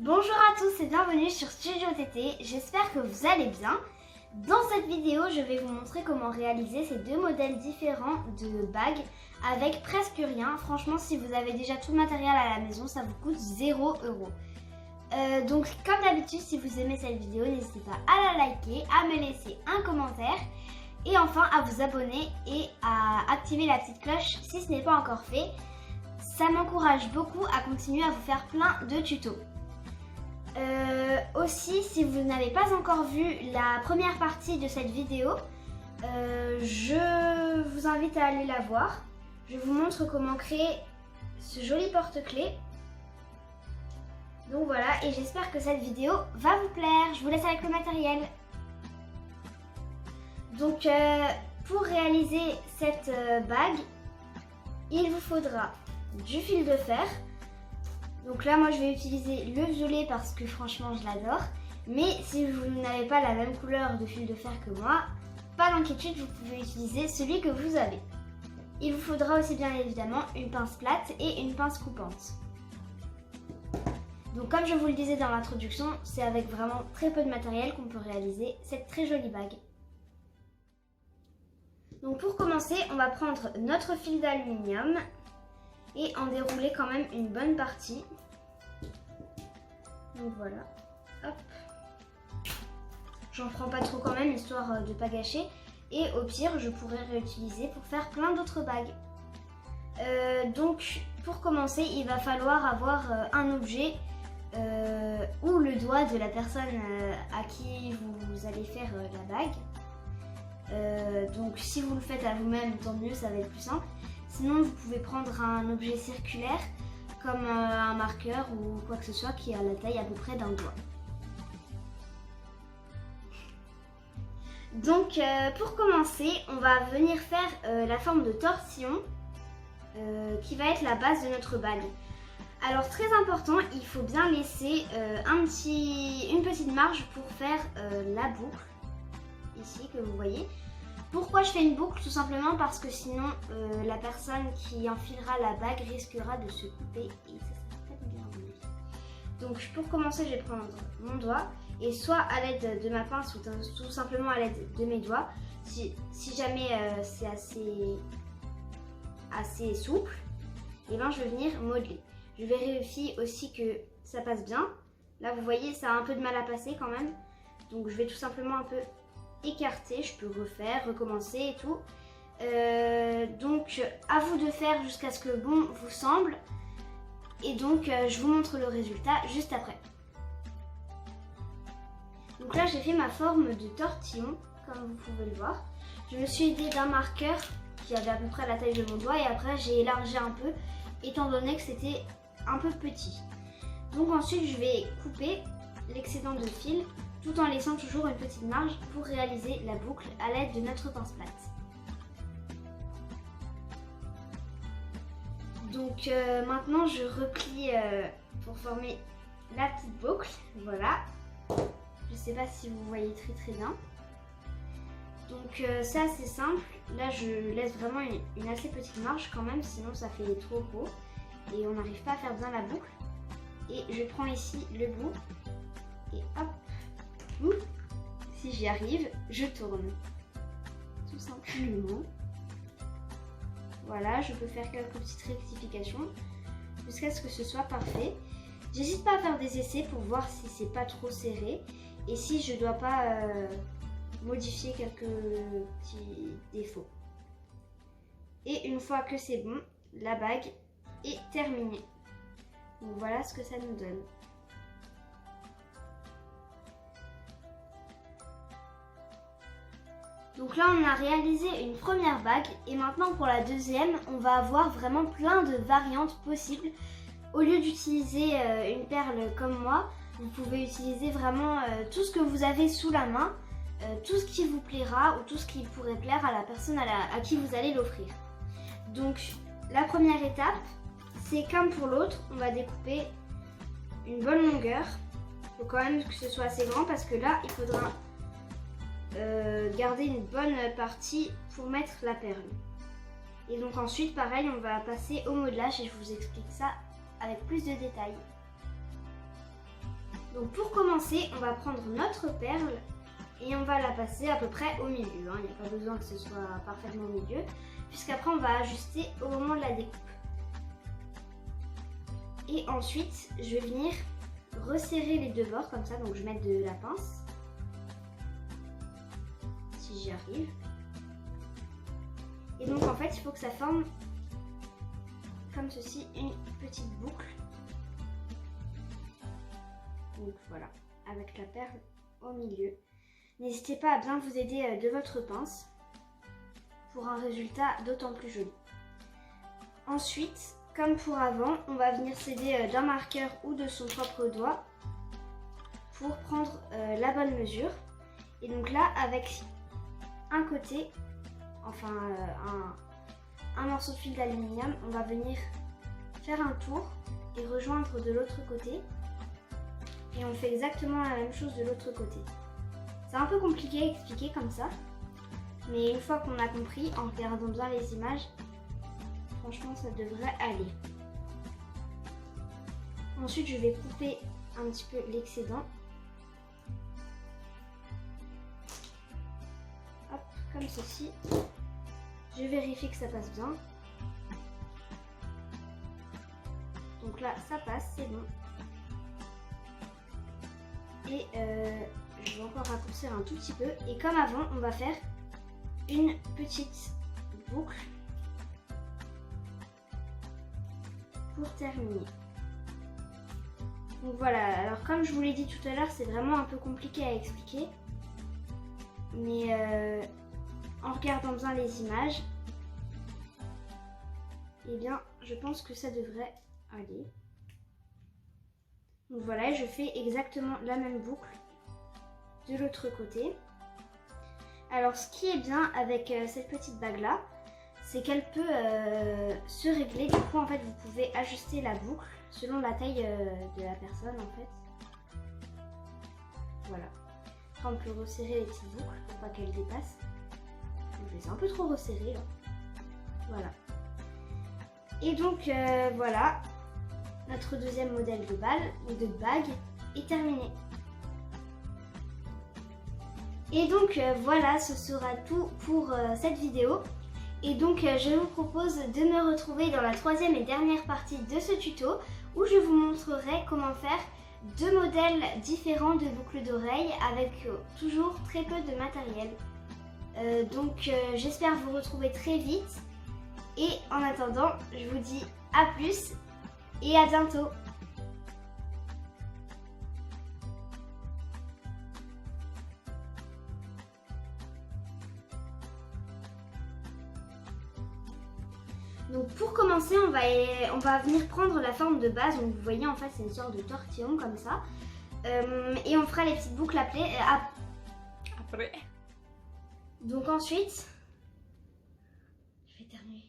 Bonjour à tous et bienvenue sur Studio TT, j'espère que vous allez bien. Dans cette vidéo, je vais vous montrer comment réaliser ces deux modèles différents de bagues avec presque rien. Franchement, si vous avez déjà tout le matériel à la maison, ça vous coûte 0 €. Donc comme d'habitude, si vous aimez cette vidéo, n'hésitez pas à la liker, à me laisser un commentaire et enfin à vous abonner et à activer la petite cloche si ce n'est pas encore fait. Ça m'encourage beaucoup à continuer à vous faire plein de tutos. Aussi, si vous n'avez pas encore vu la première partie de cette vidéo, je vous invite à aller la voir. Je vous montre comment créer ce joli porte-clés. Donc voilà, et j'espère que cette vidéo va vous plaire. Je vous laisse avec le matériel. Donc pour réaliser cette bague, il vous faudra du fil de fer. Donc là, moi je vais utiliser le violet parce que franchement je l'adore. Mais si vous n'avez pas la même couleur de fil de fer que moi, pas d'inquiétude, vous pouvez utiliser celui que vous avez. Il vous faudra aussi bien évidemment une pince plate et une pince coupante. Donc comme je vous le disais dans l'introduction, c'est avec vraiment très peu de matériel qu'on peut réaliser cette très jolie bague. Donc pour commencer, on va prendre notre fil d'aluminium et en dérouler quand même une bonne partie. Donc voilà, hop. J'en prends pas trop quand même, histoire de pas gâcher. Et au pire, je pourrais réutiliser pour faire plein d'autres bagues. Donc pour commencer, il va falloir avoir un objet ou le doigt de la personne à qui vous allez faire la bague. Donc si vous le faites à vous-même, tant mieux, ça va être plus simple. Sinon, vous pouvez prendre un objet circulaire comme un marqueur ou quoi que ce soit qui a la taille à peu près d'un doigt. Donc pour commencer, on va venir faire la forme de tortillon qui va être la base de notre bague. Alors très important, il faut bien laisser une petite marge pour faire la boucle, ici que vous voyez. Pourquoi je fais une boucle? Tout simplement parce que sinon la personne qui enfilera la bague risquera de se couper et ça sera pas bien à mon avis. Donc pour commencer, je vais prendre mon doigt et soit à l'aide de ma pince ou tout simplement à l'aide de mes doigts, si jamais c'est assez souple, et ben je vais venir modeler. Je vérifie aussi que ça passe bien. Là vous voyez, ça a un peu de mal à passer quand même, donc je vais tout simplement un peu écarter, je peux refaire, recommencer et tout. Donc à vous de faire jusqu'à ce que bon vous semble. Et donc je vous montre le résultat juste après. Donc là j'ai fait ma forme de tortillon, comme vous pouvez le voir. Je me suis aidée d'un marqueur qui avait à peu près la taille de mon doigt et après j'ai élargi un peu étant donné que c'était un peu petit. Donc ensuite je vais couper l'excédent de fil tout en laissant toujours une petite marge pour réaliser la boucle à l'aide de notre pince plate. Donc maintenant je replie pour former la petite boucle, voilà. Je ne sais pas si vous voyez très bien. Donc c'est assez simple, là je laisse vraiment une assez petite marge quand même, sinon ça fait trop gros et on n'arrive pas à faire bien la boucle. Et je prends ici le bout et hop. Si j'y arrive, je tourne. Tout simplement. Voilà, je peux faire quelques petites rectifications jusqu'à ce que ce soit parfait. J'hésite pas à faire des essais pour voir si c'est pas trop serré et si je dois pas modifier quelques petits défauts. Et une fois que c'est bon, la bague est terminée. Donc voilà ce que ça nous donne. Donc là on a réalisé une première bague et maintenant pour la deuxième on va avoir vraiment plein de variantes possibles. Au lieu d'utiliser une perle comme moi, vous pouvez utiliser vraiment tout ce que vous avez sous la main, tout ce qui vous plaira ou tout ce qui pourrait plaire à la personne à qui vous allez l'offrir. Donc la première étape, c'est comme pour l'autre, on va découper une bonne longueur. Il faut quand même que ce soit assez grand parce que là il faudra garder une bonne partie pour mettre la perle. Et donc ensuite pareil on va passer au modelage et je vous explique ça avec plus de détails. Donc pour commencer, on va prendre notre perle et on va la passer à peu près au milieu. Il n'y a pas besoin que ce soit parfaitement au milieu, puisqu'après on va ajuster au moment de la découpe. Et ensuite, je vais venir resserrer les deux bords comme ça, donc je vais mettre de la pince, si j'y arrive. Et donc en fait, il faut que ça forme comme ceci une petite boucle. Donc voilà, avec la perle au milieu. N'hésitez pas à bien vous aider de votre pince pour un résultat d'autant plus joli. Ensuite, comme pour avant, on va venir s'aider d'un marqueur ou de son propre doigt pour prendre la bonne mesure. Et donc là, avec un côté, enfin un morceau de fil d'aluminium, on va venir faire un tour et rejoindre de l'autre côté. Et on fait exactement la même chose de l'autre côté. C'est un peu compliqué à expliquer comme ça, mais une fois qu'on a compris, en regardant bien les images, franchement ça devrait aller. Ensuite je vais couper un petit peu l'excédent. Hop, comme ceci. Je vérifie que ça passe bien. Donc là ça passe, c'est bon. Et je vais encore raccourcir un tout petit peu. Et comme avant, on va faire une petite boucle pour terminer. Donc voilà, alors comme je vous l'ai dit tout à l'heure, c'est vraiment un peu compliqué à expliquer. Mais en regardant bien les images, eh bien, je pense que ça devrait aller. Donc voilà, je fais exactement la même boucle de l'autre côté. Alors ce qui est bien avec cette petite bague là, c'est qu'elle peut se régler. Du coup en fait vous pouvez ajuster la boucle selon la taille de la personne en fait. Voilà. Après on peut resserrer les petites boucles pour pas qu'elles dépassent. Je les ai un peu trop resserrées là. Voilà. Et donc voilà. Notre deuxième modèle de balle ou de bague est terminé. Et donc voilà, ce sera tout pour cette vidéo. Et donc je vous propose de me retrouver dans la troisième et dernière partie de ce tuto où je vous montrerai comment faire deux modèles différents de boucles d'oreilles avec toujours très peu de matériel. Donc j'espère vous retrouver très vite. Et en attendant, je vous dis à plus. Et à bientôt! Donc pour commencer, on va venir prendre la forme de base. Donc vous voyez en fait c'est une sorte de tortillon comme ça. Et on fera les petites boucles après. Donc ensuite, je vais terminer.